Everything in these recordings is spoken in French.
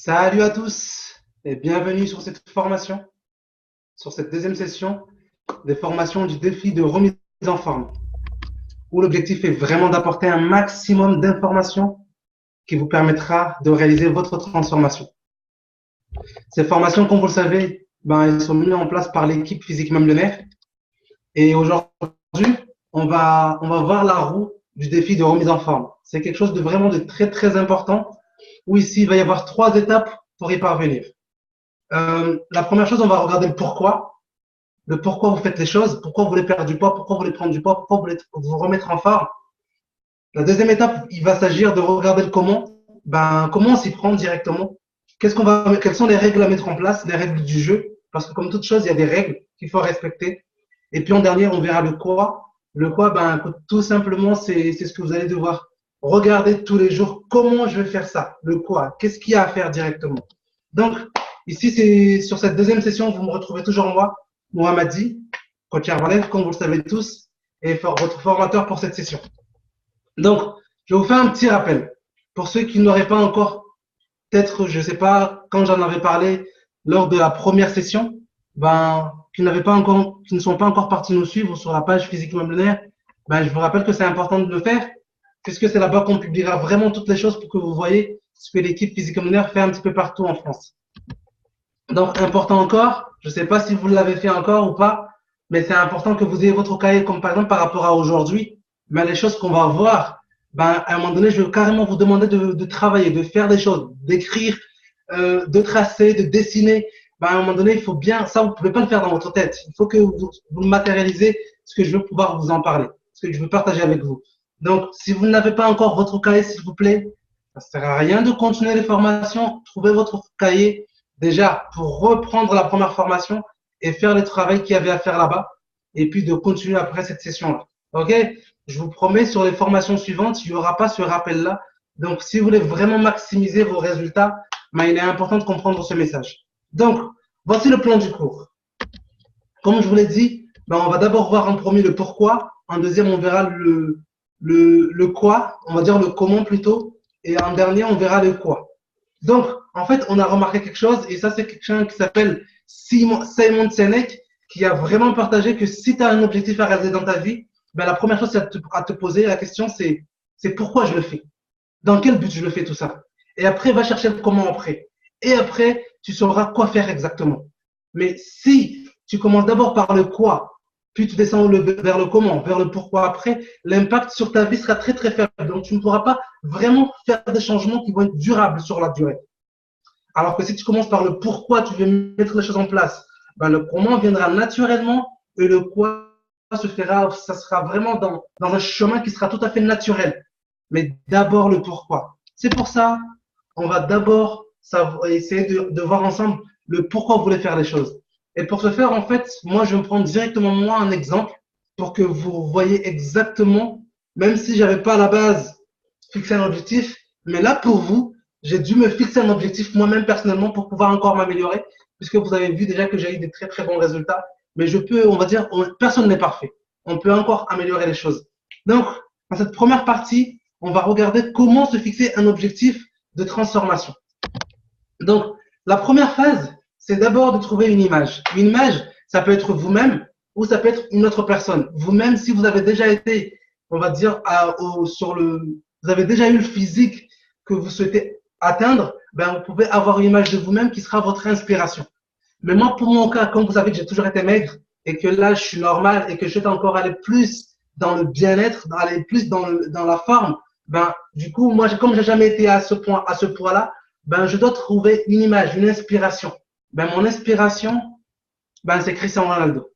Salut à tous et bienvenue sur cette formation, sur cette deuxième session des formations du défi de remise en forme, où l'objectif est vraiment d'apporter un maximum d'informations qui vous permettra de réaliser votre transformation. Ces formations, comme vous le savez, elles sont mises en place par l'équipe Physique Millionnaire. Et aujourd'hui, on va voir la roue du défi de remise en forme. C'est quelque chose de vraiment de très, très important, où ici, il va y avoir 3 étapes pour y parvenir. La première chose, on va regarder le pourquoi vous faites les choses, pourquoi vous voulez perdre du poids, pourquoi vous voulez prendre du poids, pourquoi vous voulez vous remettre en forme. La deuxième étape, il va s'agir de regarder le comment. Comment on s'y prend directement. Quelles sont les règles à mettre en place, les règles du jeu, parce que comme toute chose, il y a des règles qu'il faut respecter. Et puis en dernier, on verra le quoi. Le quoi, tout simplement, c'est ce que vous allez devoir regarder tous les jours. Comment je vais faire ça? Le quoi? Qu'est-ce qu'il y a à faire directement? Donc, ici, c'est sur cette deuxième session, vous me retrouvez toujours moi, Mohamadi, coach Arvalève, comme vous le savez tous, et votre formateur pour cette session. Donc, je vais vous faire un petit rappel. Pour ceux qui n'auraient pas encore, peut-être, je ne sais pas, quand j'en avais parlé lors de la première session, qui ne sont pas encore partis nous suivre sur la page Physique Millionnaire, je vous rappelle que c'est important de le faire, puisque c'est là-bas qu'on publiera vraiment toutes les choses pour que vous voyez ce que l'équipe Physique Millionnaire fait un petit peu partout en France. Donc, important encore, je ne sais pas si vous l'avez fait encore ou pas, mais c'est important que vous ayez votre cahier, comme par exemple par rapport à aujourd'hui, les choses qu'on va voir, à un moment donné, je vais carrément vous demander de travailler, de faire des choses, d'écrire, de tracer, de dessiner. À un moment donné, il faut bien, ça, vous ne pouvez pas le faire dans votre tête. Il faut que vous matérialisez ce que je veux pouvoir vous en parler, ce que je veux partager avec vous. Donc, si vous n'avez pas encore votre cahier, s'il vous plaît, ça ne sert à rien de continuer les formations. Trouvez votre cahier déjà pour reprendre la première formation et faire le travail qu'il y avait à faire là-bas et puis de continuer après cette session-là. OK? Je vous promets, sur les formations suivantes, il n'y aura pas ce rappel-là. Donc, si vous voulez vraiment maximiser vos résultats, il est important de comprendre ce message. Donc, voici le plan du cours. Comme je vous l'ai dit, on va d'abord voir en premier le pourquoi. En deuxième, on verra le quoi, on va dire le comment plutôt. Et en dernier, on verra le quoi. Donc, en fait, on a remarqué quelque chose, et ça, c'est quelqu'un qui s'appelle Simon Sinek, qui a vraiment partagé que si tu as un objectif à réaliser dans ta vie, la première chose à te poser, la question, c'est pourquoi je le fais? Dans quel but je le fais tout ça? Et après, va chercher le comment après. Et après, tu sauras quoi faire exactement. Mais si tu commences d'abord par le quoi, puis tu descends vers le comment, vers le pourquoi après, l'impact sur ta vie sera très très faible. Donc, tu ne pourras pas vraiment faire des changements qui vont être durables sur la durée. Alors que si tu commences par le pourquoi tu veux mettre les choses en place, le comment viendra naturellement et le quoi se fera, ça sera vraiment dans un chemin qui sera tout à fait naturel. Mais d'abord le pourquoi. C'est pour ça, on va d'abord essayer de voir ensemble le pourquoi vous voulez faire les choses. Et pour ce faire, en fait, moi, je vais me prendre directement moi un exemple pour que vous voyez exactement, même si j'avais pas à la base fixé un objectif, mais là, pour vous, j'ai dû me fixer un objectif moi-même personnellement pour pouvoir encore m'améliorer, puisque vous avez vu déjà que j'ai eu des très très bons résultats. Mais je peux, on va dire, personne n'est parfait. On peut encore améliorer les choses. Donc, dans cette première partie, on va regarder comment se fixer un objectif de transformation. Donc, la première phase, c'est d'abord de trouver une image. Une image, ça peut être vous-même ou ça peut être une autre personne. Vous-même, si vous avez déjà été, on va dire, vous avez déjà eu le physique que vous souhaitez atteindre, vous pouvez avoir une image de vous-même qui sera votre inspiration. Mais moi, pour mon cas, comme vous savez que j'ai toujours été maigre et que là, je suis normal et que je souhaite encore aller plus dans le bien-être, aller plus dans la forme, du coup, moi, comme j'ai jamais été à ce point-là, je dois trouver une image, une inspiration. Mon inspiration, c'est Cristiano Ronaldo.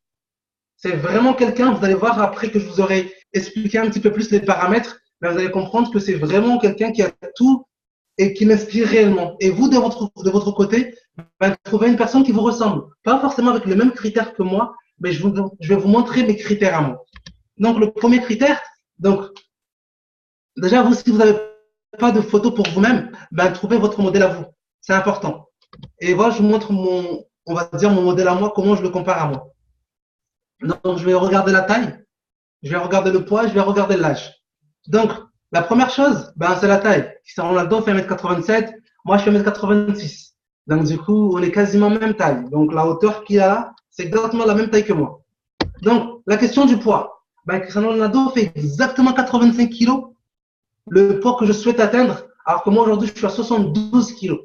C'est vraiment quelqu'un, vous allez voir après que je vous aurai expliqué un petit peu plus les paramètres, vous allez comprendre que c'est vraiment quelqu'un qui a tout et qui m'inspire réellement. Et vous, de votre côté, trouvez une personne qui vous ressemble. Pas forcément avec les mêmes critères que moi, mais je vais vous montrer mes critères à moi. Donc, le premier critère, déjà, vous, si vous n'avez pas de photo pour vous-même, trouvez votre modèle à vous. C'est important. Et voilà, je vous montre on va dire mon modèle à moi, comment je le compare à moi. Donc, je vais regarder la taille, je vais regarder le poids, je vais regarder l'âge. Donc, la première chose, c'est la taille. Cristiano Ronaldo fait 1m87. Moi, je fais 1m86. Donc, du coup, on est quasiment même taille. Donc, la hauteur qu'il a là, c'est exactement la même taille que moi. Donc, la question du poids. Ben, Cristiano Ronaldo fait exactement 85 kilos, le poids que je souhaite atteindre, alors que moi, aujourd'hui, je suis à 72 kilos.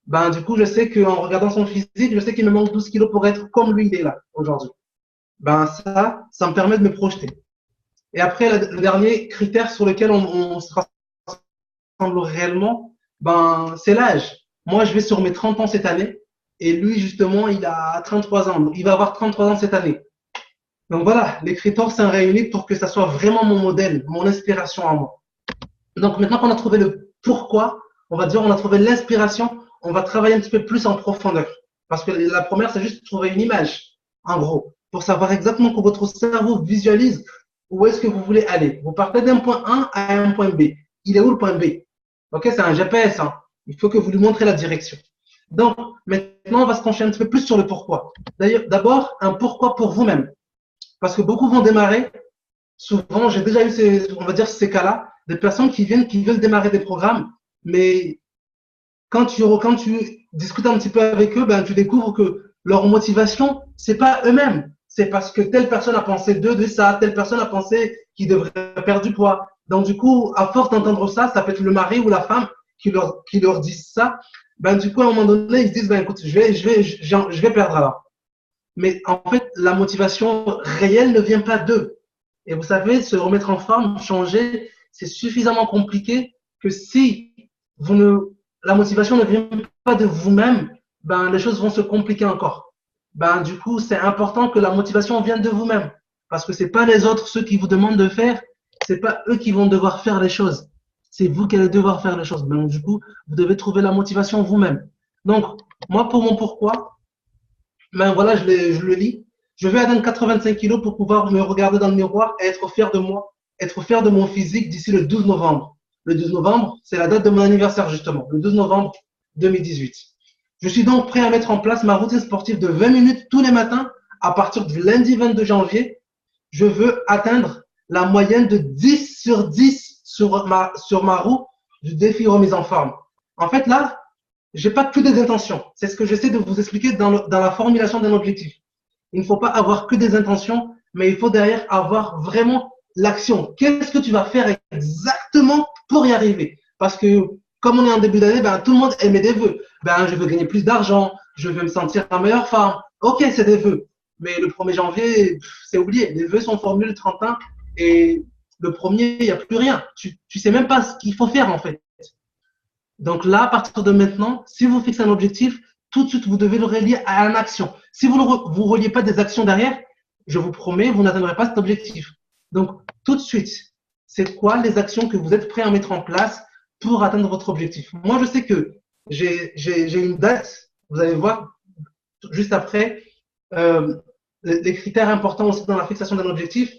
Ben, du coup, je sais qu'en regardant son physique, je sais qu'il me manque 12 kilos pour être comme lui, il est là, aujourd'hui. Ben, ça me permet de me projeter. Et après, le dernier critère sur lequel on se rassemble réellement, ben, c'est l'âge. Moi, je vais sur mes 30 ans cette année. Et lui, justement, il a 33 ans. Il va avoir 33 ans cette année. Donc voilà, les critères sont réunis pour que ça soit vraiment mon modèle, mon inspiration à moi. Donc maintenant qu'on a trouvé le pourquoi, on va dire on a trouvé l'inspiration, on va travailler un petit peu plus en profondeur. Parce que la première, c'est juste trouver une image, en gros, pour savoir exactement que votre cerveau visualise où est-ce que vous voulez aller. Vous partez d'un point A à un point B. Il est où le point B? Ok, c'est un GPS. Hein. Il faut que vous lui montrez la direction. Donc maintenant, on va se pencher un petit peu plus sur le pourquoi. D'ailleurs, d'abord, un pourquoi pour vous-même. Parce que beaucoup vont démarrer. Souvent, j'ai déjà eu on va dire ces cas-là, des personnes qui viennent, qui veulent démarrer des programmes, mais quand tu discutes un petit peu avec eux, ben, tu découvres que leur motivation, c'est pas eux-mêmes. C'est parce que telle personne a pensé de ça, telle personne a pensé qu'il devrait perdre du poids. Donc, du coup, à force d'entendre ça, ça peut être le mari ou la femme qui leur disent ça. Ben, du coup, à un moment donné, ils se disent, ben, écoute, je vais perdre alors. Mais en fait, la motivation réelle ne vient pas d'eux. Et vous savez, se remettre en forme, changer, c'est suffisamment compliqué que si vous ne, la motivation ne vient pas de vous-même, ben, les choses vont se compliquer encore. Ben, du coup, c'est important que la motivation vienne de vous-même. Parce que c'est pas les autres, ceux qui vous demandent de faire, c'est pas eux qui vont devoir faire les choses. C'est vous qui allez devoir faire les choses. Donc, du coup, vous devez trouver la motivation vous-même. Donc, moi, pour mon pourquoi, ben voilà, je le lis. Je vais atteindre 85 kilos pour pouvoir me regarder dans le miroir et être fier de moi, être fier de mon physique d'ici le 12 novembre. Le 12 novembre, c'est la date de mon anniversaire justement, le 12 novembre 2018. Je suis donc prêt à mettre en place ma routine sportive de 20 minutes tous les matins à partir du lundi 22 janvier. Je veux atteindre la moyenne de 10 sur 10 sur ma roue du défi remise en forme. En fait, là, j'ai pas que des intentions. C'est ce que j'essaie de vous expliquer dans la formulation d'un objectif. Il ne faut pas avoir que des intentions, mais il faut derrière avoir vraiment l'action. Qu'est-ce que tu vas faire exactement pour y arriver? Parce que comme on est en début d'année, ben, tout le monde émet des vœux. Ben, je veux gagner plus d'argent, je veux me sentir en meilleure forme. Ok, c'est des vœux. Mais le 1er janvier, c'est oublié. Les vœux sont formulés le 31 et le 1er, il n'y a plus rien. Tu ne sais même pas ce qu'il faut faire en fait. Donc là, à partir de maintenant, si vous fixez un objectif, tout de suite, vous devez le relier à une action. Si vous ne vous reliez pas des actions derrière, je vous promets, vous n'atteindrez pas cet objectif. Donc, tout de suite, c'est quoi les actions que vous êtes prêts à mettre en place pour atteindre votre objectif? Moi, je sais que j'ai une date, vous allez voir juste après, les critères importants aussi dans la fixation d'un objectif.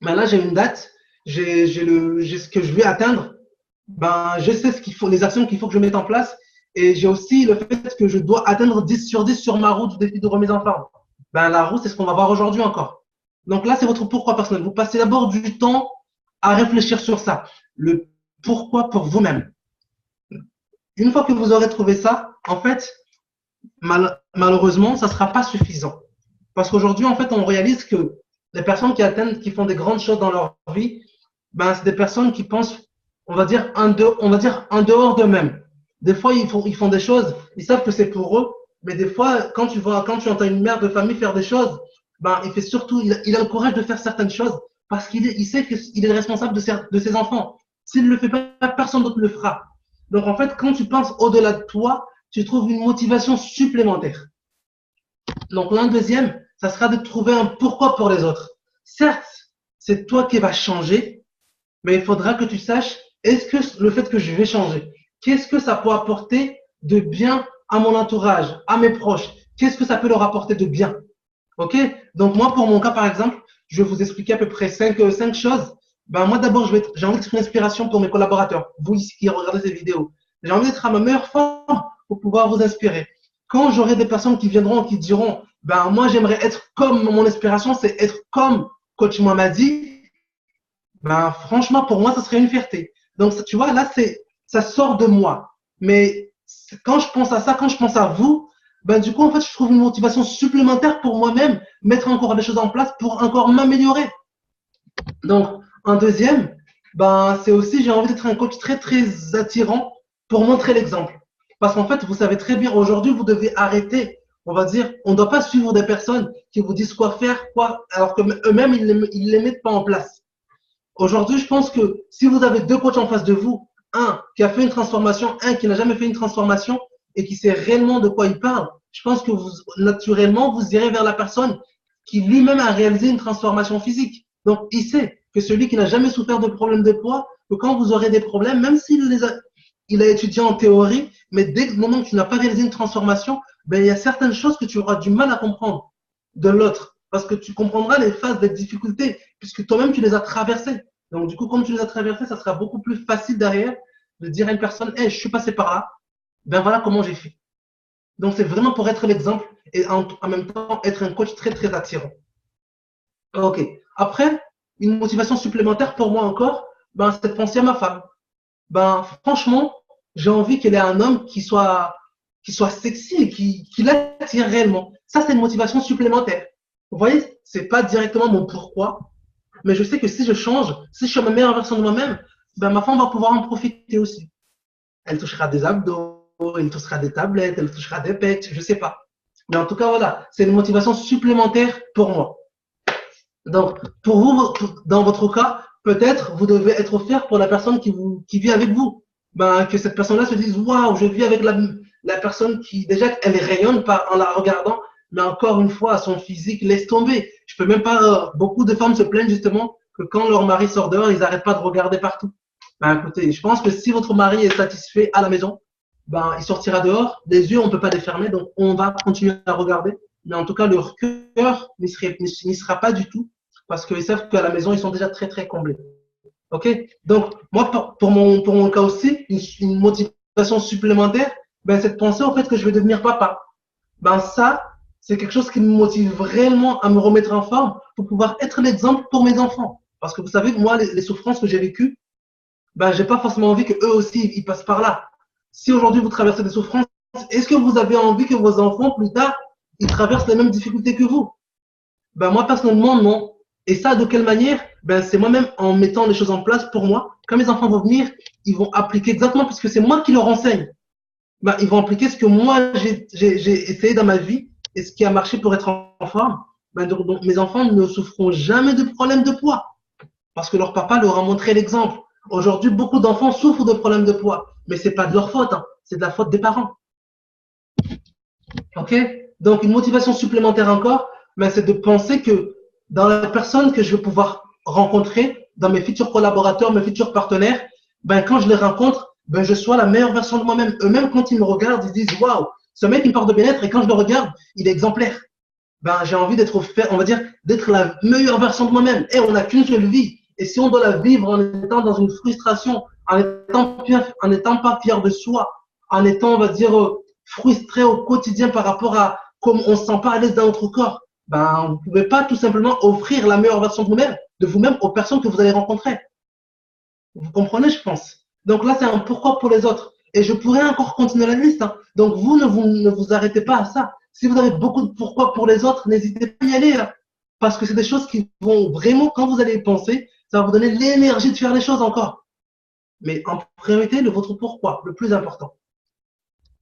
Mais là, j'ai une date, j'ai ce que je vais atteindre, ben, je sais ce qu'il faut, les actions qu'il faut que je mette en place. Et j'ai aussi le fait que je dois atteindre 10 sur 10 sur ma route du défi de remise en forme. Ben, la route, c'est ce qu'on va voir aujourd'hui encore. Donc là, c'est votre pourquoi personnel. Vous passez d'abord du temps à réfléchir sur ça. Le pourquoi pour vous-même. Une fois que vous aurez trouvé ça, en fait, malheureusement, ça ne sera pas suffisant. Parce qu'aujourd'hui, en fait, on réalise que les personnes qui atteignent, qui font des grandes choses dans leur vie, ben, c'est des personnes qui pensent, on va dire, en dehors d'eux-mêmes. Des fois, ils font des choses, ils savent que c'est pour eux, mais des fois, quand tu entends une mère de famille faire des choses, ben, il fait surtout, il a le courage de faire certaines choses parce il sait qu'il est responsable de ses enfants. S'il ne le fait pas, personne d'autre le fera. Donc, en fait, quand tu penses au-delà de toi, tu trouves une motivation supplémentaire. Donc, l'un deuxième, ça sera de trouver un pourquoi pour les autres. Certes, c'est toi qui vas changer, mais il faudra que tu saches, est-ce que le fait que je vais changer, qu'est-ce que ça peut apporter de bien à mon entourage, à mes proches? Qu'est-ce que ça peut leur apporter de bien? Ok? Donc, moi, pour mon cas, par exemple, je vais vous expliquer à peu près cinq choses. Ben, moi, d'abord, j'ai envie d'être une inspiration pour mes collaborateurs, vous ici qui regardez ces vidéos. J'ai envie d'être à ma meilleure forme pour pouvoir vous inspirer. Quand j'aurai des personnes qui viendront, qui diront, ben, moi, j'aimerais être comme mon inspiration, c'est être comme Coach Mamadi, ben, franchement, pour moi, ça serait une fierté. Donc, tu vois, là, ça sort de moi. Mais quand je pense à ça, quand je pense à vous, ben, du coup, en fait, je trouve une motivation supplémentaire pour moi-même, mettre encore des choses en place pour encore m'améliorer. Donc, en deuxième, ben, c'est aussi, j'ai envie d'être un coach très, très attirant pour montrer l'exemple. Parce qu'en fait, vous savez très bien, aujourd'hui, vous devez arrêter. On va dire, on ne doit pas suivre des personnes qui vous disent quoi faire, quoi, alors que eux-mêmes, ils ne les mettent pas en place. Aujourd'hui, je pense que si vous avez deux coachs en face de vous, un qui a fait une transformation, un qui n'a jamais fait une transformation et qui sait réellement de quoi il parle, je pense que vous, naturellement, vous irez vers la personne qui lui-même a réalisé une transformation physique. Donc, il sait que celui qui n'a jamais souffert de problème de poids, que quand vous aurez des problèmes, même il a étudié en théorie, mais dès le moment que tu n'as pas réalisé une transformation, ben, il y a certaines choses que tu auras du mal à comprendre de l'autre. Parce que tu comprendras les phases des difficultés, puisque toi-même tu les as traversées. Donc, du coup, comme tu les as traversées, ça sera beaucoup plus facile derrière de dire à une personne, hey, je suis passé par là, ben voilà comment j'ai fait. Donc, c'est vraiment pour être l'exemple et en même temps être un coach très, très attirant. Ok. Après, une motivation supplémentaire pour moi encore, ben, c'est de penser à ma femme. Ben, franchement, j'ai envie qu'elle ait un homme qui soit sexy et qui l'attire réellement. Ça, c'est une motivation supplémentaire. Vous voyez, c'est pas directement mon pourquoi, mais je sais que si je change, si je suis ma meilleure version de moi-même, ben, ma femme va pouvoir en profiter aussi. Elle touchera des abdos, elle touchera des tablettes, elle touchera des pecs, je sais pas. Mais en tout cas, voilà, c'est une motivation supplémentaire pour moi. Donc, pour vous, dans votre cas, peut-être vous devez être fier pour la personne qui vit avec vous. Ben, que cette personne-là se dise, waouh, je vis avec la personne qui, déjà, elle rayonne pas en la regardant, mais encore une fois, son physique laisse tomber. Je peux même pas, beaucoup de femmes se plaignent justement que quand leur mari sort dehors, ils n'arrêtent pas de regarder partout. Ben, écoutez, je pense que si votre mari est satisfait à la maison, ben, il sortira dehors. Les yeux, on ne peut pas les fermer, donc on va continuer à regarder. Mais en tout cas, leur cœur n'y sera pas du tout parce qu'ils savent qu'à la maison, ils sont déjà très, très comblés. OK? Donc, moi, pour mon cas aussi, une motivation supplémentaire, ben, c'est de penser au fait que je vais devenir papa. Ben, ça, c'est quelque chose qui me motive vraiment à me remettre en forme pour pouvoir être l'exemple pour mes enfants. Parce que vous savez, moi, les souffrances que j'ai vécues, ben, j'ai pas forcément envie qu'eux aussi, ils passent par là. Si aujourd'hui vous traversez des souffrances, est-ce que vous avez envie que vos enfants, plus tard, ils traversent les mêmes difficultés que vous? Ben moi, personnellement, non. Et ça, de quelle manière? Ben, c'est moi-même en mettant les choses en place pour moi. Quand mes enfants vont venir, ils vont appliquer exactement, puisque c'est moi qui leur enseigne. Ben, ils vont appliquer ce que moi, j'ai essayé dans ma vie et ce qui a marché pour être en forme. Ben, donc, mes enfants ne souffront jamais de problèmes de poids parce que leur papa leur a montré l'exemple. Aujourd'hui, beaucoup d'enfants souffrent de problèmes de poids, mais ce n'est pas de leur faute, hein. C'est de la faute des parents. Ok? Donc, une motivation supplémentaire encore, ben, c'est de penser que dans la personne que je vais pouvoir rencontrer, dans mes futurs collaborateurs, mes futurs partenaires, ben, quand je les rencontre, ben, je sois la meilleure version de moi-même. Eux-mêmes, quand ils me regardent, ils disent waouh, ce mec, il me parle de bien-être et quand je le regarde, il est exemplaire. Ben, j'ai envie d'être, on va dire, d'être la meilleure version de moi-même. Et on n'a qu'une seule vie. Et si on doit la vivre en étant dans une frustration, en étant pas fier de soi, en étant, on va dire, frustré au quotidien par rapport à comme on ne se sent pas à l'aise dans notre corps, ben, vous ne pouvez pas tout simplement offrir la meilleure version de vous-même aux personnes que vous allez rencontrer. Vous comprenez, je pense. Donc là, c'est un pourquoi pour les autres. Et je pourrais encore continuer la liste, hein. Donc vous ne vous arrêtez pas à ça. Si vous avez beaucoup de pourquoi pour les autres, n'hésitez pas à y aller, hein. Parce que c'est des choses qui vont vraiment, quand vous allez y penser, ça va vous donner l'énergie de faire les choses encore. Mais en priorité, de votre pourquoi, le plus important.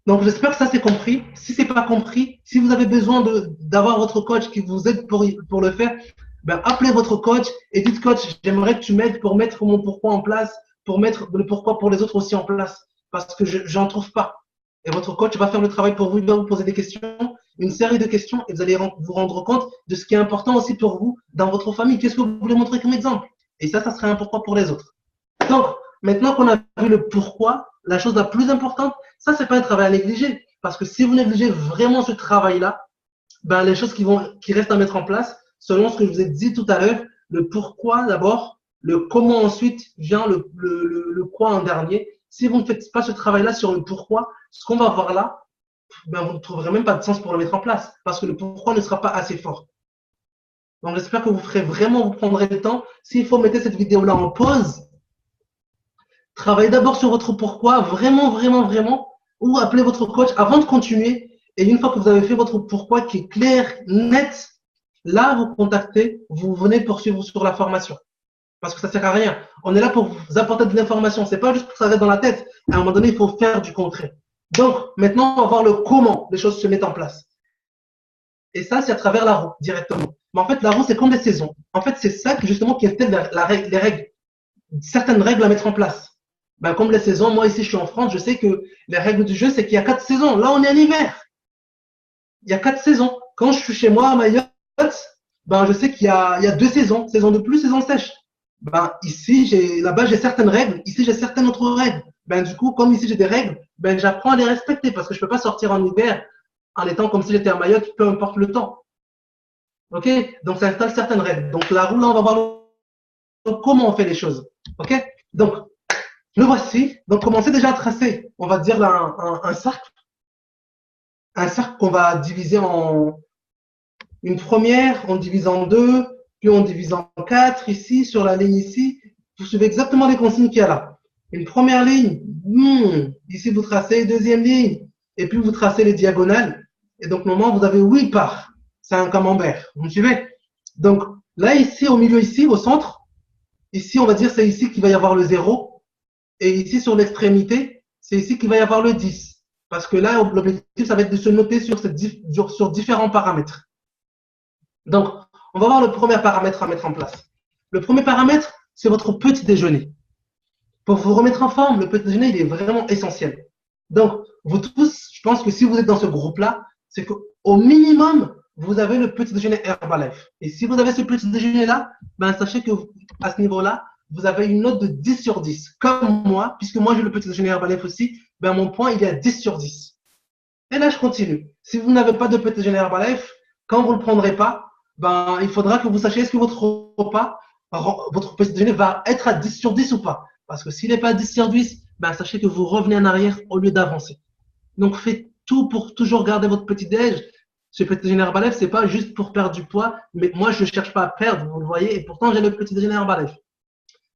Donc j'espère que ça c'est compris. Si c'est pas compris, si vous avez besoin d'avoir votre coach qui vous aide pour le faire, ben appelez votre coach et dites coach, j'aimerais que tu m'aides pour mettre mon pourquoi en place, pour mettre le pourquoi pour les autres aussi en place, parce que je n'en trouve pas. Et votre coach va faire le travail pour vous, il va vous poser des questions, une série de questions, et vous allez vous rendre compte de ce qui est important aussi pour vous dans votre famille. Qu'est-ce que vous voulez montrer comme exemple? Et ça serait un pourquoi pour les autres. Donc, maintenant qu'on a vu le pourquoi, la chose la plus importante, ça, c'est pas un travail à négliger. Parce que si vous négligez vraiment ce travail-là, ben, les choses qui restent à mettre en place, selon ce que je vous ai dit tout à l'heure, le pourquoi d'abord, le comment ensuite vient le quoi en dernier. Si vous ne faites pas ce travail-là sur le pourquoi, ce qu'on va voir là, ben, vous ne trouverez même pas de sens pour le mettre en place. Parce que le pourquoi ne sera pas assez fort. Donc, j'espère que vous ferez vraiment, vous prendrez le temps. S'il faut, mettez cette vidéo-là en pause Travaillez d'abord sur votre pourquoi, vraiment, vraiment, vraiment, ou appelez votre coach avant de continuer. Et une fois que vous avez fait votre pourquoi qui est clair, net, là, vous contactez, vous venez poursuivre sur la formation. Parce que ça ne sert à rien. On est là pour vous apporter de l'information. Ce n'est pas juste pour que ça reste dans la tête. À un moment donné, il faut faire du concret. Donc, maintenant, on va voir le comment les choses se mettent en place. Et ça, c'est à travers la roue, directement. Mais en fait, la roue, c'est comme les saisons. En fait, c'est ça qui, justement, qui installe les règles, certaines règles à mettre en place. Ben, comme les saisons, moi, ici, je suis en France, je sais que les règles du jeu, c'est qu'il y a 4 saisons. Là, on est en hiver. Il y a 4 saisons. Quand je suis chez moi à Mayotte, ben, je sais qu'il y a 2 saisons. Saison de pluie, saison sèche. Ben, ici, là-bas, j'ai certaines règles. Ici, j'ai certaines autres règles. Ben, du coup, comme ici, j'ai des règles, ben, j'apprends à les respecter parce que je ne peux pas sortir en hiver en étant comme si j'étais à Mayotte, peu importe le temps. OK? Donc, ça installe certaines règles. Donc, la roue, là, on va voir comment on fait les choses. OK? Donc, le voici. Donc, commencez déjà à tracer, on va dire, là, un cercle. Un cercle qu'on va diviser en une première, on divise en deux, puis on divise en quatre ici, sur la ligne ici. Vous suivez exactement les consignes qu'il y a là. Une première ligne, ici vous tracez, deuxième ligne, et puis vous tracez les diagonales. Et donc, normalement, vous avez 8 parts. C'est un camembert. Vous me suivez? Donc, là, ici, au milieu, ici, au centre, ici, on va dire, c'est ici qu'il va y avoir le 0. Et ici, sur l'extrémité, c'est ici qu'il va y avoir le 10. Parce que là, l'objectif, ça va être de se noter sur différents paramètres. Donc, on va voir le premier paramètre à mettre en place. Le premier paramètre, c'est votre petit déjeuner. Pour vous remettre en forme, le petit déjeuner, il est vraiment essentiel. Donc, vous tous, je pense que si vous êtes dans ce groupe-là, c'est qu'au minimum, vous avez le petit déjeuner Herbalife. Et si vous avez ce petit déjeuner-là, ben, sachez que à ce niveau-là, vous avez une note de 10 sur 10. Comme moi, puisque moi j'ai le petit déjeuner Herbalife aussi, ben, mon point, il est à 10 sur 10. Et là, je continue. Si vous n'avez pas de petit déjeuner Herbalife, quand vous ne le prendrez pas, ben, il faudra que vous sachiez est-ce que votre repas, votre petit déjeuner va être à 10 sur 10 ou pas. Parce que s'il n'est pas à 10 sur 10, ben, sachez que vous revenez en arrière au lieu d'avancer. Donc, faites tout pour toujours garder votre petit déj. Ce petit déjeuner Herbalife, ce n'est pas juste pour perdre du poids, mais moi, je ne cherche pas à perdre, vous le voyez, et pourtant, j'ai le petit déjeuner Herbalife.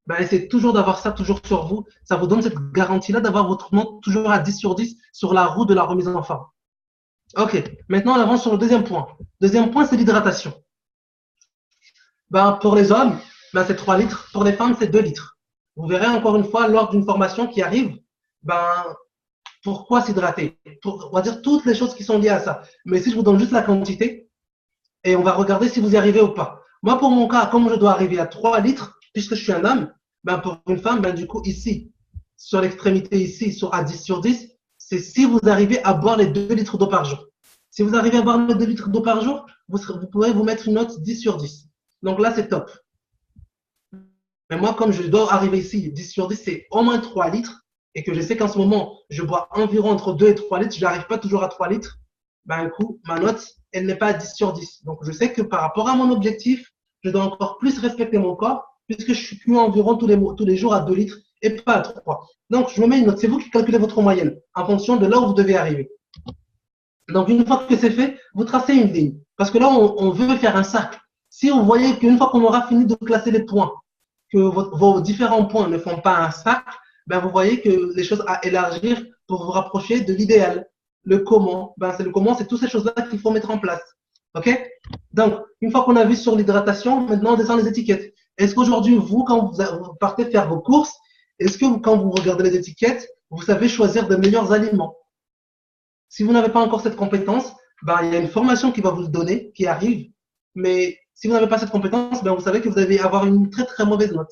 Ben, essayez toujours d'avoir ça toujours sur vous. Ça vous donne cette garantie-là d'avoir votre note toujours à 10 sur 10 sur la route de la remise en forme. Ok, maintenant on avance sur le deuxième point. Deuxième point, c'est l'hydratation. Ben, pour les hommes, ben, c'est 3 litres. Pour les femmes, c'est 2 litres. Vous verrez encore une fois lors d'une formation qui arrive, ben, pourquoi s'hydrater? On va dire toutes les choses qui sont liées à ça. Mais si je vous donne juste la quantité, et on va regarder si vous y arrivez ou pas. Moi, pour mon cas, comme je dois arriver à 3 litres, puisque je suis un homme, ben, pour une femme, ben, du coup, ici, sur l'extrémité ici, à 10 sur 10, c'est si vous arrivez à boire les 2 litres d'eau par jour. Si vous arrivez à boire les 2 litres d'eau par jour, vous pourrez vous mettre une note 10 sur 10. Donc là, c'est top. Mais moi, comme je dois arriver ici, 10 sur 10, c'est au moins 3 litres, et que je sais qu'en ce moment, je bois environ entre 2 et 3 litres, je n'arrive pas toujours à 3 litres, ben, du coup, ma note, elle n'est pas à 10 sur 10. Donc, je sais que par rapport à mon objectif, je dois encore plus respecter mon corps, puisque je suis plus environ tous les jours à 2 litres et pas à 3. Donc, je me mets une note. C'est vous qui calculez votre moyenne en fonction de là où vous devez arriver. Donc, une fois que c'est fait, vous tracez une ligne. Parce que là, on veut faire un cercle. Si vous voyez qu'une fois qu'on aura fini de classer les points, que vos différents points ne font pas un cercle, ben vous voyez que les choses à élargir pour vous rapprocher de l'idéal. Le comment, ben c'est le comment, c'est toutes ces choses-là qu'il faut mettre en place. OK? Donc, une fois qu'on a vu sur l'hydratation, maintenant on descend les étiquettes. Est-ce qu'aujourd'hui, vous, quand vous partez faire vos courses, est-ce que quand vous regardez les étiquettes, vous savez choisir de meilleurs aliments? Si vous n'avez pas encore cette compétence, ben, il y a une formation qui va vous le donner, qui arrive, mais si vous n'avez pas cette compétence, ben, vous savez que vous allez avoir une très très mauvaise note.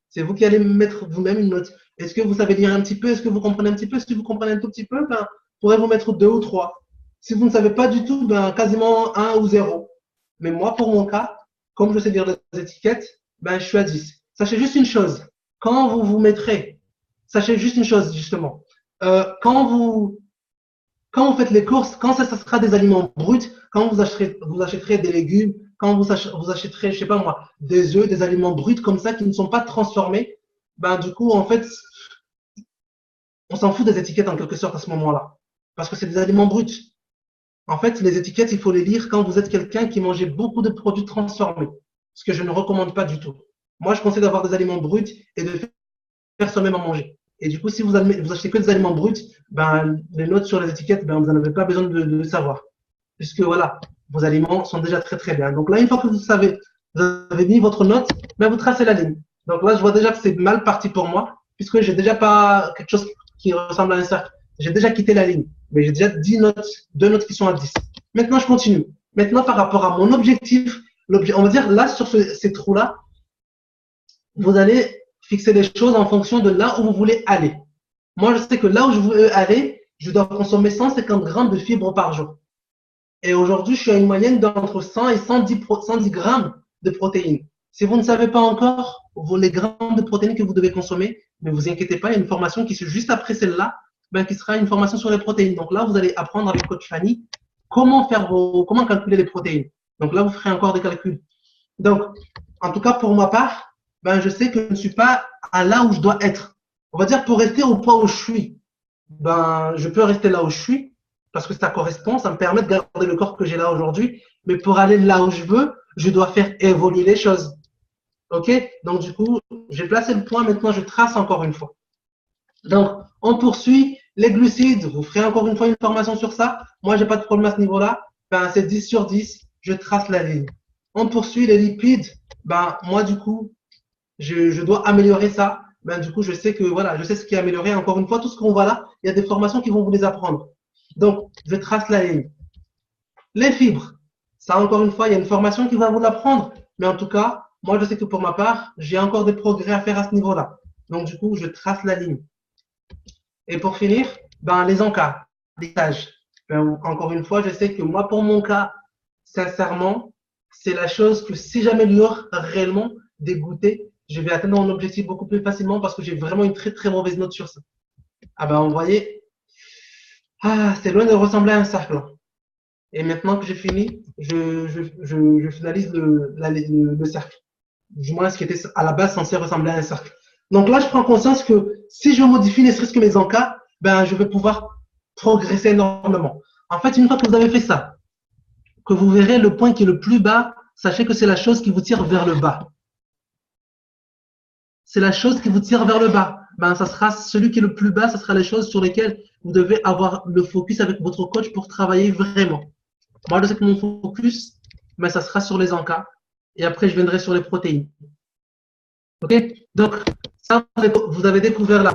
C'est vous qui allez mettre vous-même une note. Est-ce que vous savez lire un petit peu? Est-ce que vous comprenez un petit peu? Si vous comprenez un tout petit peu, ben, vous pourrez vous mettre 2 ou 3. Si vous ne savez pas du tout, ben, quasiment 1 ou 0. Mais moi, pour mon cas, comme je sais lire les étiquettes, ben, je suis à 10. Sachez juste une chose. Quand vous vous mettrez, sachez juste une chose, justement. Quand vous faites les courses, quand ça sera des aliments bruts, quand vous achèterez des légumes, quand vous achèterez, je sais pas moi, des œufs, des aliments bruts comme ça qui ne sont pas transformés, ben du coup, en fait, on s'en fout des étiquettes en quelque sorte à ce moment-là. Parce que c'est des aliments bruts. En fait, les étiquettes, il faut les lire quand vous êtes quelqu'un qui mangeait beaucoup de produits transformés. Ce que je ne recommande pas du tout. Moi, je conseille d'avoir des aliments bruts et de faire soi-même à manger. Et du coup, si vous achetez que des aliments bruts, ben, les notes sur les étiquettes, ben, vous n'en avez pas besoin de savoir. Puisque voilà, vos aliments sont déjà très très bien. Donc là, une fois que vous savez, vous avez mis votre note, ben, vous tracez la ligne. Donc là, je vois déjà que c'est mal parti pour moi, puisque j'ai déjà pas quelque chose qui ressemble à un cercle. J'ai déjà quitté la ligne. Mais j'ai déjà 10 notes, 2 notes qui sont à 10. Maintenant, je continue. Maintenant, par rapport à mon objectif, on va dire là, sur ces trous-là, vous allez fixer les choses en fonction de là où vous voulez aller. Moi, je sais que là où je veux aller, je dois consommer 150 grammes de fibres par jour. Et aujourd'hui, je suis à une moyenne d'entre 100 et 110 grammes de protéines. Si vous ne savez pas encore les grammes de protéines que vous devez consommer, ne vous inquiétez pas, il y a une formation qui suit juste après celle-là, ben, qui sera une formation sur les protéines. Donc là, vous allez apprendre avec coach Fanny comment calculer les protéines. Donc là, vous ferez encore des calculs. Donc, en tout cas, pour ma part, ben, je sais que je ne suis pas à là où je dois être. On va dire pour rester au point où je suis, ben, je peux rester là où je suis parce que ça correspond, ça me permet de garder le corps que j'ai là aujourd'hui. Mais pour aller là où je veux, je dois faire évoluer les choses. OK? Donc, du coup, j'ai placé le point. Maintenant, je trace encore une fois. Donc, on poursuit les glucides. Vous ferez encore une fois une formation sur ça. Moi, j'ai pas de problème à ce niveau-là. Ben, c'est 10 sur 10. Je trace la ligne. On poursuit les lipides. Ben, moi, du coup, je dois améliorer ça. Ben, du coup, je sais que voilà, je sais ce qui est amélioré. Encore une fois, tout ce qu'on voit là, il y a des formations qui vont vous les apprendre. Donc, je trace la ligne. Les fibres, ça encore une fois, il y a une formation qui va vous l'apprendre. Mais en tout cas, moi, je sais que pour ma part, j'ai encore des progrès à faire à ce niveau-là. Donc, du coup, je trace la ligne. Et pour finir, ben, les encas, les tâches. Ben, encore une fois, je sais que moi, pour mon cas, sincèrement, c'est la chose que si j'améliore réellement des goûters, je vais atteindre mon objectif beaucoup plus facilement parce que j'ai vraiment une très très mauvaise note sur ça. Ah ben, vous voyez, c'est loin de ressembler à un cercle. Et maintenant que j'ai fini, je finalise le cercle. Du moins, ce qui était à la base censé ressembler à un cercle. Donc là, je prends conscience que si je modifie ne serait-ce que mes encas, ben, je vais pouvoir progresser énormément. En fait, une fois que vous avez fait ça, que vous verrez le point qui est le plus bas, sachez que c'est la chose qui vous tire vers le bas. C'est la chose qui vous tire vers le bas. Ben, ça sera celui qui est le plus bas, ça sera les choses sur lesquelles vous devez avoir le focus avec votre coach pour travailler vraiment. Moi, je sais que mon focus, ben, ça sera sur les encas. Et après, je viendrai sur les protéines. OK? Donc, ça, vous avez découvert là.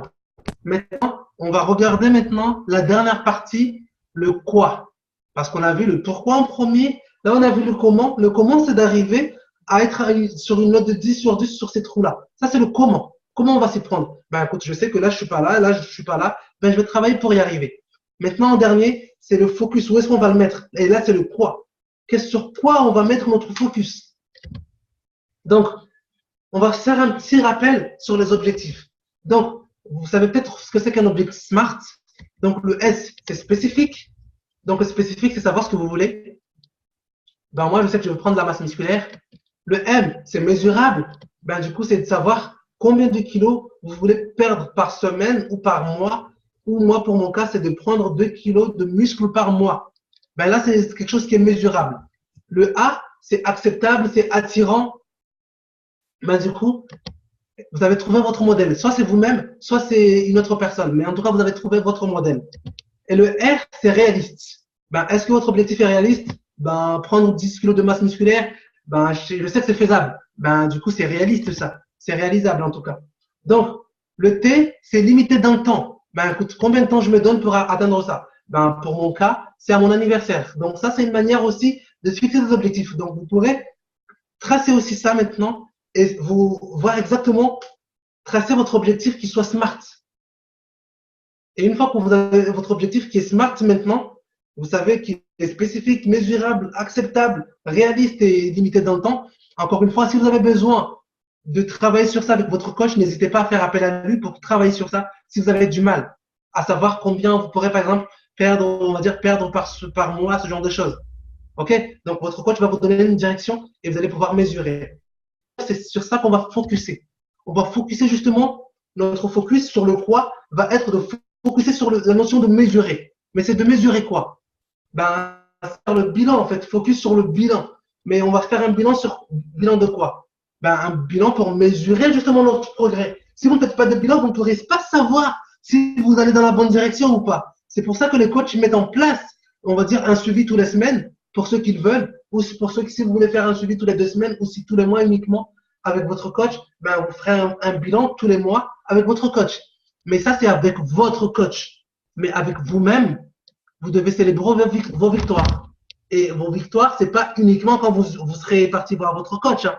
Maintenant, on va regarder maintenant la dernière partie, le quoi. Parce qu'on a vu le pourquoi en premier. Là, on a vu le comment. Le comment, c'est d'arriver à être sur une note de 10 sur 10 sur ces trous-là. Ça, c'est le comment. Comment on va s'y prendre? Ben, écoute, je sais que là, je ne suis pas là, là, je ne suis pas là. Ben, je vais travailler pour y arriver. Maintenant, en dernier, c'est le focus. Où est-ce qu'on va le mettre? Et là, c'est le quoi. Sur quoi on va mettre notre focus? Donc, on va faire un petit rappel sur les objectifs. Donc, vous savez peut-être ce que c'est qu'un objectif SMART. Donc, le S, c'est spécifique. Donc, le spécifique, c'est savoir ce que vous voulez. Ben, moi, je sais que je veux prendre de la masse musculaire. Le M, c'est mesurable. Ben, du coup, c'est de savoir combien de kilos vous voulez perdre par semaine ou par mois. Ou moi, pour mon cas, c'est de prendre 2 kilos de muscles par mois. Ben là, c'est quelque chose qui est mesurable. Le A, c'est acceptable, c'est attirant. Ben, du coup, vous avez trouvé votre modèle. Soit c'est vous-même, soit c'est une autre personne. Mais en tout cas, vous avez trouvé votre modèle. Et le R, c'est réaliste. Ben, est-ce que votre objectif est réaliste? Ben, prendre 10 kilos de masse musculaire, ben, je sais que c'est faisable. Ben, du coup, c'est réaliste ça. C'est réalisable en tout cas. Donc, le T, c'est limité dans le temps. Ben, écoute, combien de temps je me donne pour atteindre ça? Ben, pour mon cas, c'est à mon anniversaire. Donc, ça, c'est une manière aussi de fixer des objectifs. Donc, vous pourrez tracer aussi ça maintenant et vous voir exactement tracer votre objectif qui soit SMART. Et une fois que vous avez votre objectif qui est SMART maintenant, vous savez qu'il est spécifique, mesurable, acceptable, réaliste et limité dans le temps. Encore une fois, si vous avez besoin de travailler sur ça avec votre coach, n'hésitez pas à faire appel à lui pour travailler sur ça si vous avez du mal à savoir combien vous pourrez, par exemple, perdre, on va dire, perdre par mois, ce genre de choses. OK? Donc, votre coach va vous donner une direction et vous allez pouvoir mesurer. C'est sur ça qu'on va focuser. On va focuser justement, notre focus sur le quoi va être de focuser sur la notion de mesurer. Mais c'est de mesurer quoi? Ben, faire le bilan en fait, focus sur le bilan. Mais on va faire un bilan sur bilan de quoi? Ben, un bilan pour mesurer justement notre progrès. Si vous ne faites pas de bilan, vous ne pourrez pas savoir si vous allez dans la bonne direction ou pas. C'est pour ça que les coachs mettent en place, on va dire, un suivi tous les semaines pour ceux qui le veulent, ou pour ceux qui, si vous voulez faire un suivi tous les 2 semaines, ou si tous les mois uniquement avec votre coach, ben, vous ferez un bilan tous les mois avec votre coach. Mais ça, c'est avec votre coach. Mais avec vous-même, vous devez célébrer vos victoires. Et vos victoires, c'est pas uniquement quand vous serez parti voir votre coach. Hein.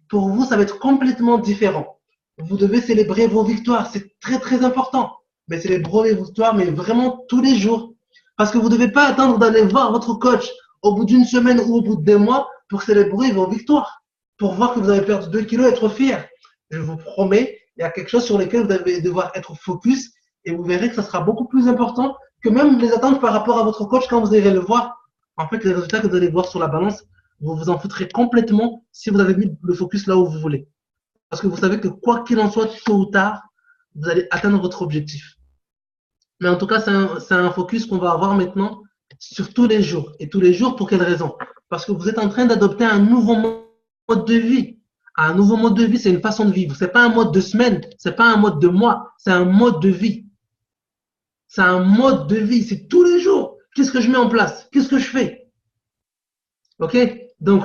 Pour vous, ça va être complètement différent. Vous devez célébrer vos victoires. C'est très, très important. Mais célébrer vos victoires, mais vraiment tous les jours. Parce que vous ne devez pas attendre d'aller voir votre coach au bout d'une semaine ou au bout de 2 mois pour célébrer vos victoires. Pour voir que vous avez perdu 2 kilos et être fier. Je vous promets, il y a quelque chose sur lequel vous allez devoir être focus et vous verrez que ça sera beaucoup plus important que même les attentes par rapport à votre coach quand vous irez le voir. En fait, les résultats que vous allez voir sur la balance, vous vous en foutrez complètement si vous avez mis le focus là où vous voulez. Parce que vous savez que quoi qu'il en soit, tôt ou tard, vous allez atteindre votre objectif. Mais en tout cas, c'est un focus qu'on va avoir maintenant sur tous les jours. Et tous les jours, pour quelle raison? Parce que vous êtes en train d'adopter un nouveau mode de vie. Un nouveau mode de vie, c'est une façon de vivre. Ce n'est pas un mode de semaine, ce n'est pas un mode de mois, c'est un mode de vie. C'est un mode de vie, c'est tous les jours. Qu'est-ce que je mets en place? Qu'est-ce que je fais? Ok? Donc,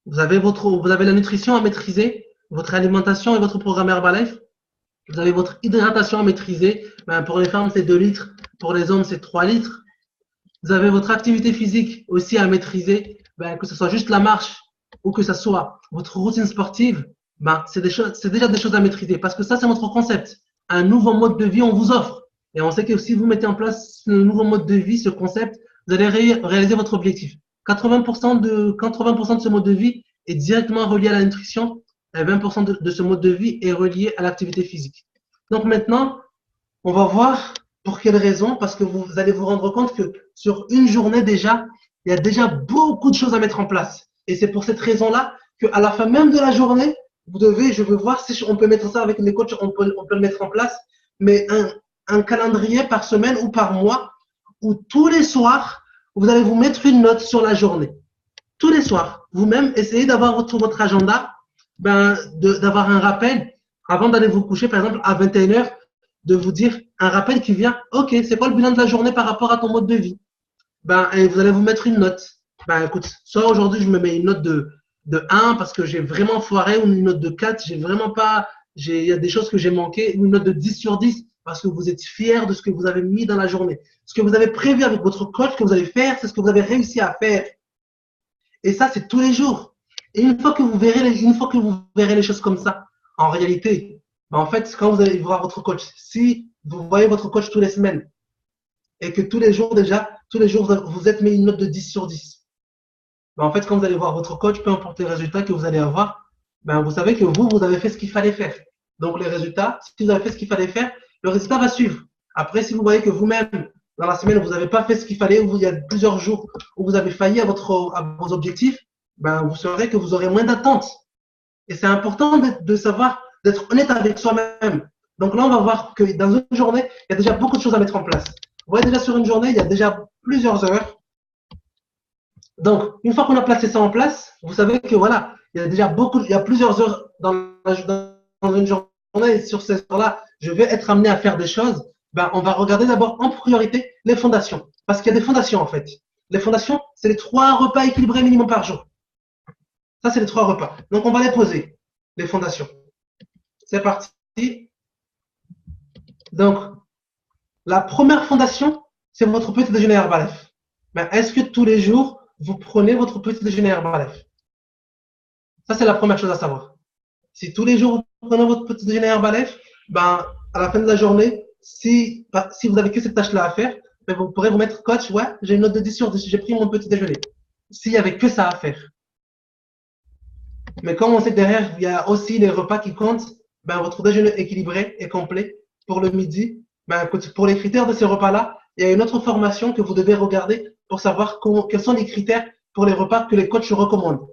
vous avez la nutrition à maîtriser, votre alimentation et votre programme Herbalife. Vous avez votre hydratation à maîtriser. Ben, pour les femmes, c'est 2 litres. Pour les hommes, c'est 3 litres. Vous avez votre activité physique aussi à maîtriser. Ben, que ce soit juste la marche ou que ce soit votre routine sportive, ben, c'est déjà des choses à maîtriser. Parce que ça, c'est notre concept. Un nouveau mode de vie, on vous offre. Et on sait que si vous mettez en place ce nouveau mode de vie, ce concept, vous allez réaliser votre objectif. 80% de ce mode de vie est directement relié à la nutrition et 20% de ce mode de vie est relié à l'activité physique. Donc maintenant, on va voir pour quelles raisons, parce que vous allez vous rendre compte que sur une journée déjà, il y a déjà beaucoup de choses à mettre en place. Et c'est pour cette raison-là qu'à la fin même de la journée, je veux voir si on peut mettre ça avec les coachs, on peut le mettre en place, mais un calendrier par semaine ou par mois où tous les soirs, vous allez vous mettre une note sur la journée. Tous les soirs, vous-même, essayez d'avoir votre agenda, d'avoir un rappel avant d'aller vous coucher, par exemple, à 21h, de vous dire un rappel qui vient, ok, c'est quoi le bilan de la journée par rapport à ton mode de vie? Et vous allez vous mettre une note. Écoute, soit aujourd'hui, je me mets une note de 1 parce que j'ai vraiment foiré, ou une note de 4, il y a des choses que j'ai manquées, ou une note de 10 sur 10 parce que vous êtes fier de ce que vous avez mis dans la journée. Ce que vous avez prévu avec votre coach que vous allez faire, c'est ce que vous avez réussi à faire. Et ça, c'est tous les jours. Et une fois que vous verrez les choses comme ça, en réalité, en fait, quand vous allez voir votre coach, si vous voyez votre coach tous les semaines et que tous les jours, vous êtes mis une note de 10 sur 10, en fait, quand vous allez voir votre coach, peu importe les résultats que vous allez avoir, vous savez que vous avez fait ce qu'il fallait faire. Donc, les résultats, si vous avez fait ce qu'il fallait faire, le résultat va suivre. Après, si vous voyez que vous-même, dans la semaine, vous n'avez pas fait ce qu'il fallait, ou il y a plusieurs jours où vous avez failli à vos objectifs, vous saurez que vous aurez moins d'attentes. Et c'est important de savoir, d'être honnête avec soi-même. Donc là, on va voir que dans une journée, il y a déjà beaucoup de choses à mettre en place. Vous voyez déjà sur une journée, il y a déjà plusieurs heures. Donc, une fois qu'on a placé ça en place, vous savez que voilà, il y a plusieurs heures dans une journée, et sur ces heures-là, je vais être amené à faire des choses. On va regarder d'abord en priorité les fondations. Parce qu'il y a des fondations en fait. Les fondations, c'est les 3 repas équilibrés minimum par jour. Ça, c'est les 3 repas. Donc, on va les poser, les fondations. C'est parti. Donc, la première fondation, c'est votre petit déjeuner Herbalife. Est-ce que tous les jours, vous prenez votre petit déjeuner Herbalife? Ça, c'est la première chose à savoir. Si tous les jours, vous prenez votre petit déjeuner Herbalife, à la fin de la journée, si vous n'avez que cette tâche-là à faire, vous pourrez vous mettre coach, ouais, j'ai une note de 10 sur 10, j'ai pris mon petit déjeuner. S'il n'y avait que ça à faire. Mais comme on sait derrière, il y a aussi les repas qui comptent, votre déjeuner équilibré et complet pour le midi. Pour les critères de ces repas-là, il y a une autre formation que vous devez regarder pour savoir quels sont les critères pour les repas que les coachs recommandent.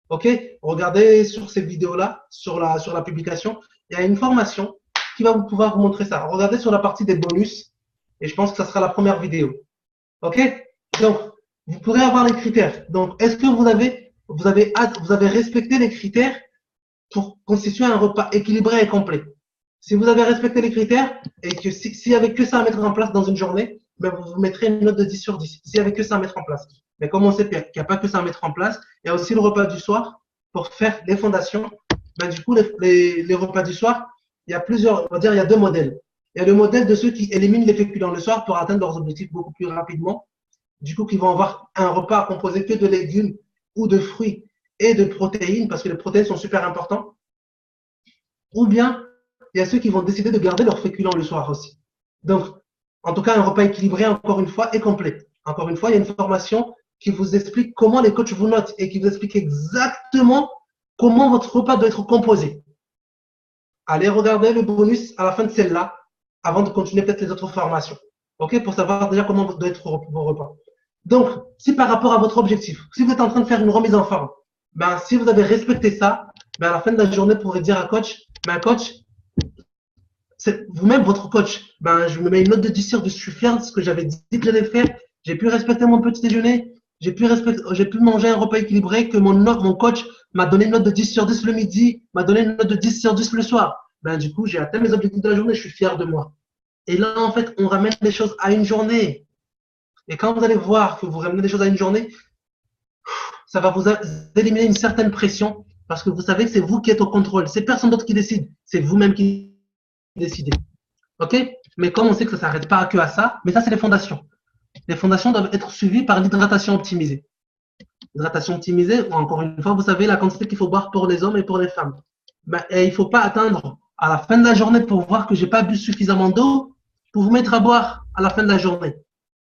Ok? Regardez sur ces vidéos-là, sur la publication, il y a une formation qui va pouvoir vous montrer ça. Regardez sur la partie des bonus et je pense que ça sera la première vidéo. Ok? Donc, vous pourrez avoir les critères. Donc, est-ce que vous avez respecté les critères pour constituer un repas équilibré et complet? Si vous avez respecté les critères et que s'il n'y avait que ça à mettre en place dans une journée, ben vous mettrez une note de 10 sur 10. S'il n'y avait que ça à mettre en place. Mais comme on sait qu'il n'y a pas que ça à mettre en place, il y a aussi le repas du soir pour faire les fondations. Ben, du coup, les repas du soir, il y a plusieurs, on va dire, il y a deux modèles. Il y a le modèle de ceux qui éliminent les féculents le soir pour atteindre leurs objectifs beaucoup plus rapidement. Du coup, qui vont avoir un repas composé que de légumes ou de fruits et de protéines, parce que les protéines sont super importantes. Ou bien, il y a ceux qui vont décider de garder leurs féculents le soir aussi. Donc, en tout cas, un repas équilibré, encore une fois, et complet. Encore une fois, il y a une formation qui vous explique comment les coachs vous notent et qui vous explique exactement comment votre repas doit être composé. Allez regarder le bonus à la fin de celle-là avant de continuer peut-être les autres formations. OK? Pour savoir déjà comment doit être vos repas. Donc, si par rapport à votre objectif, si vous êtes en train de faire une remise en forme, ben, si vous avez respecté ça, ben, à la fin de la journée, vous pourrez dire à coach, ben, coach, vous-même, votre coach, ben, je me mets une note de 10 sur 10, je suis fier de ce que j'avais dit que j'allais faire, j'ai pu respecter mon petit déjeuner, j'ai pu manger un repas équilibré, que mon coach m'a donné une note de 10 sur 10 le midi, m'a donné une note de 10 sur 10 le soir. Ben, du coup, j'ai atteint mes objectifs de la journée, je suis fier de moi. Et là, en fait, on ramène les choses à une journée. Et quand vous allez voir que vous ramenez les choses à une journée, ça va vous éliminer une certaine pression parce que vous savez que c'est vous qui êtes au contrôle. C'est personne d'autre qui décide, c'est vous-même qui décidez. OK? Mais comme on sait que ça ne s'arrête pas que à ça, mais ça, c'est les fondations. Les fondations doivent être suivies par l'hydratation optimisée. L'hydratation optimisée, encore une fois, vous savez la quantité qu'il faut boire pour les hommes et pour les femmes. Ben, et il ne faut pas attendre à la fin de la journée pour voir que je n'ai pas bu suffisamment d'eau pour vous mettre à boire à la fin de la journée.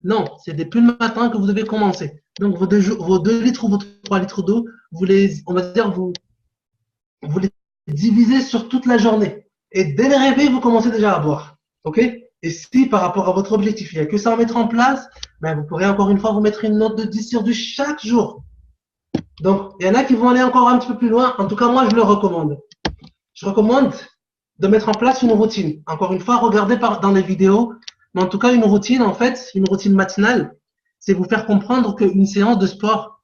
Non, c'est depuis le matin que vous devez commencer. Donc, vos 2 litres ou vos 3 litres d'eau, vous les divisez sur toute la journée. Et dès le réveil, vous commencez déjà à boire. OK? Et si par rapport à votre objectif, il n'y a que ça à mettre en place, ben vous pourrez encore une fois vous mettre une note de 10 sur 10 chaque jour. Donc, il y en a qui vont aller encore un petit peu plus loin. En tout cas, moi, je le recommande. Je recommande de mettre en place une routine. Encore une fois, regardez dans les vidéos. Mais en tout cas, une routine, en fait, une routine matinale, c'est vous faire comprendre qu'une séance de sport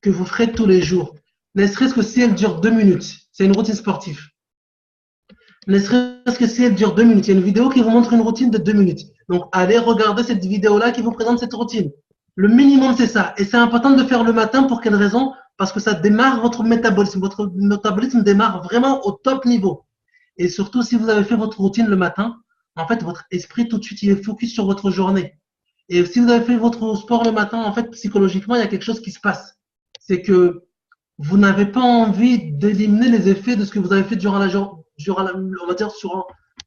que vous ferez tous les jours, ne serait-ce que si elle dure 2 minutes, c'est une routine sportive. Ne serait-ce que si elle dure 2 minutes. Il y a une vidéo qui vous montre une routine de 2 minutes. Donc, allez regarder cette vidéo-là qui vous présente cette routine. Le minimum, c'est ça. Et c'est important de le faire le matin. Pour quelle raison? Parce que ça démarre votre métabolisme. Votre métabolisme démarre vraiment au top niveau. Et surtout, si vous avez fait votre routine le matin, en fait, votre esprit, tout de suite, il est focus sur votre journée. Et si vous avez fait votre sport le matin, en fait, psychologiquement, il y a quelque chose qui se passe. C'est que vous n'avez pas envie d'éliminer les effets de ce que vous avez fait durant la journée. On va dire, vous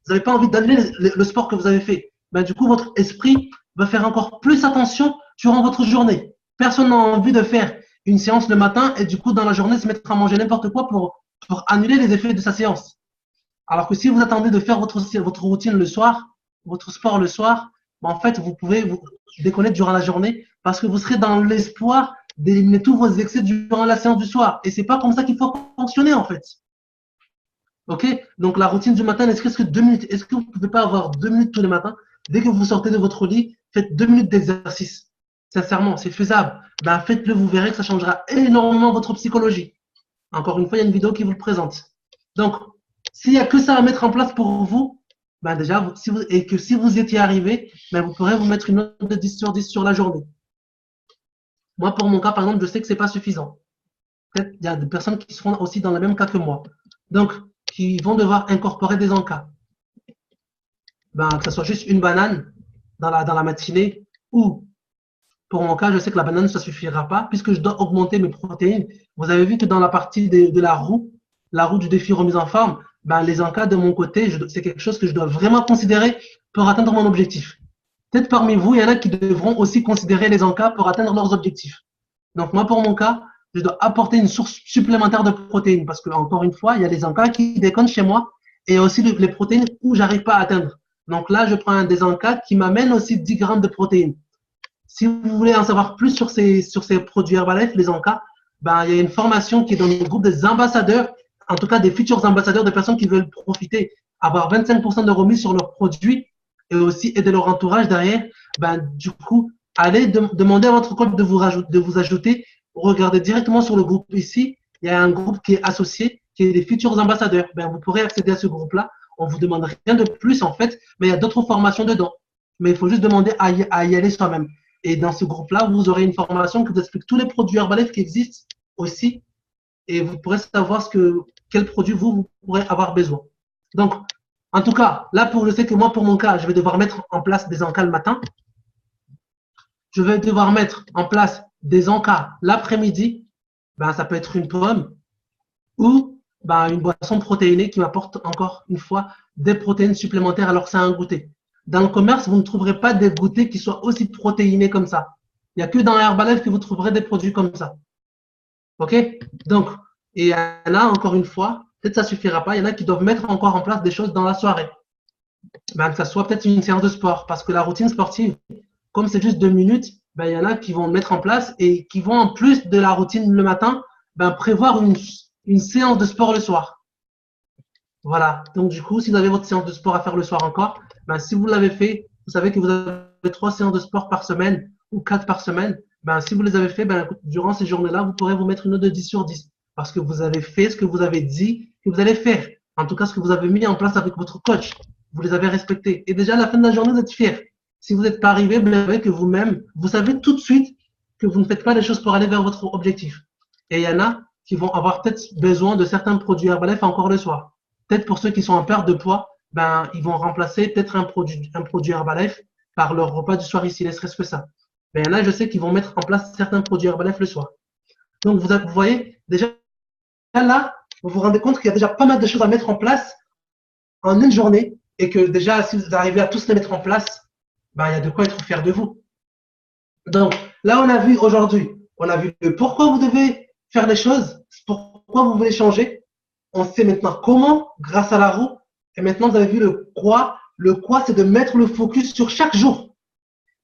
n'avez pas envie d'annuler le sport que vous avez fait. Ben, du coup, votre esprit va faire encore plus attention durant votre journée. Personne n'a envie de faire une séance le matin et du coup, dans la journée, se mettre à manger n'importe quoi pour annuler les effets de sa séance. Alors que si vous attendez de faire votre routine le soir, votre sport le soir, ben, en fait, vous pouvez vous déconner durant la journée parce que vous serez dans l'espoir d'éliminer tous vos excès durant la séance du soir. Et c'est pas comme ça qu'il faut fonctionner, en fait. OK? Donc, la routine du matin, est-ce que 2 minutes? Est-ce que vous ne pouvez pas avoir 2 minutes tous les matins? Dès que vous sortez de votre lit, faites 2 minutes d'exercice. Sincèrement, c'est faisable. Ben, faites-le, vous verrez que ça changera énormément votre psychologie. Encore une fois, il y a une vidéo qui vous le présente. Donc, s'il n'y a que ça à mettre en place pour vous, ben déjà, si vous étiez arrivé, ben vous pourrez vous mettre une note de 10 sur 10 sur la journée. Moi, pour mon cas, par exemple, je sais que ce n'est pas suffisant. Peut-être qu'il y a des personnes qui seront aussi dans le même cas que moi. Donc, qui vont devoir incorporer des encas. Ben, que ce soit juste une banane dans la matinée ou, pour mon cas, je sais que la banane, ça ne suffira pas puisque je dois augmenter mes protéines. Vous avez vu que dans la partie de la roue du défi remise en forme, ben, les encas de mon côté, c'est quelque chose que je dois vraiment considérer pour atteindre mon objectif. Peut-être parmi vous, il y en a qui devront aussi considérer les encas pour atteindre leurs objectifs. Donc, moi, pour mon cas, je dois apporter une source supplémentaire de protéines parce que, encore une fois, il y a les encas qui déconnent chez moi et il y a aussi les protéines où je n'arrive pas à atteindre. Donc là, je prends des encas qui m'amènent aussi 10 grammes de protéines. Si vous voulez en savoir plus sur ces produits Herbalife, les encas, ben, il y a une formation qui est dans le groupe des ambassadeurs, en tout cas des futurs ambassadeurs, des personnes qui veulent profiter, avoir 25% de remise sur leurs produits et aussi aider leur entourage derrière. Ben, du coup, allez demander à votre coach de vous ajouter. Regardez directement sur le groupe ici. Il y a un groupe qui est associé, qui est des futurs ambassadeurs. Ben, vous pourrez accéder à ce groupe-là On vous demande rien de plus en fait, mais il y a d'autres formations dedans. Mais il faut juste demander à y aller soi-même. Et dans ce groupe-là, vous aurez une formation qui vous explique tous les produits Herbalife qui existent aussi. Et vous pourrez savoir quel produit vous pourrez avoir besoin. Donc, en tout cas, là, je sais que moi, pour mon cas, je vais devoir mettre en place des encas le matin. Je vais devoir mettre en place des encas l'après-midi. Ben, ça peut être une pomme ou ben, une boisson protéinée qui m'apporte encore une fois des protéines supplémentaires alors que c'est un goûter. Dans le commerce, vous ne trouverez pas des goûters qui soient aussi protéinés comme ça. Il n'y a que dans Herbalife que vous trouverez des produits comme ça. OK? Donc, et il y en a encore une fois, peut-être ça ne suffira pas, il y en a qui doivent mettre encore en place des choses dans la soirée. Ben, que ça soit peut-être une séance de sport, parce que la routine sportive, comme c'est juste 2 minutes, ben, il y en a qui vont le mettre en place et qui vont, en plus de la routine le matin, ben, prévoir une séance de sport le soir. Voilà. Donc, du coup, si vous avez votre séance de sport à faire le soir encore, ben, si vous l'avez fait, vous savez que vous avez 3 séances de sport par semaine ou 4 par semaine. Ben, si vous les avez fait, ben, durant ces journées-là, vous pourrez vous mettre une note de 10 sur 10 parce que vous avez fait ce que vous avez dit que vous allez faire. En tout cas, ce que vous avez mis en place avec votre coach. Vous les avez respectés. Et déjà, à la fin de la journée, vous êtes fiers. Si vous n'êtes pas arrivé, vous savez que vous-même, vous savez tout de suite que vous ne faites pas les choses pour aller vers votre objectif. Et il y en a qui vont avoir peut-être besoin de certains produits Herbalife encore le soir. Peut-être pour ceux qui sont en perte de poids, ben, ils vont remplacer peut-être un produit Herbalife par leur repas du soir ici, ne serait-ce que ça. Mais il y en a, je sais qu'ils vont mettre en place certains produits Herbalife le soir. Donc, vous voyez, déjà là, vous vous rendez compte qu'il y a déjà pas mal de choses à mettre en place en une journée et que déjà, si vous arrivez à tous les mettre en place, ben, il y a de quoi être fier de vous. Donc, là, on a vu aujourd'hui, on a vu le pourquoi vous devez faire les choses, pourquoi vous voulez changer. On sait maintenant comment, grâce à la roue. Et maintenant, vous avez vu le quoi. Le quoi, c'est de mettre le focus sur chaque jour.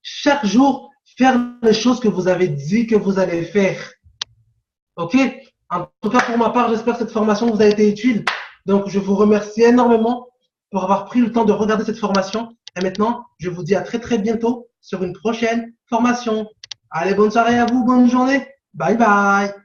Chaque jour, faire les choses que vous avez dit que vous allez faire. OK? En tout cas, pour ma part, j'espère que cette formation vous a été utile. Donc, je vous remercie énormément pour avoir pris le temps de regarder cette formation. Et maintenant, je vous dis à très, très bientôt sur une prochaine formation. Allez, bonne soirée à vous, bonne journée. Bye, bye.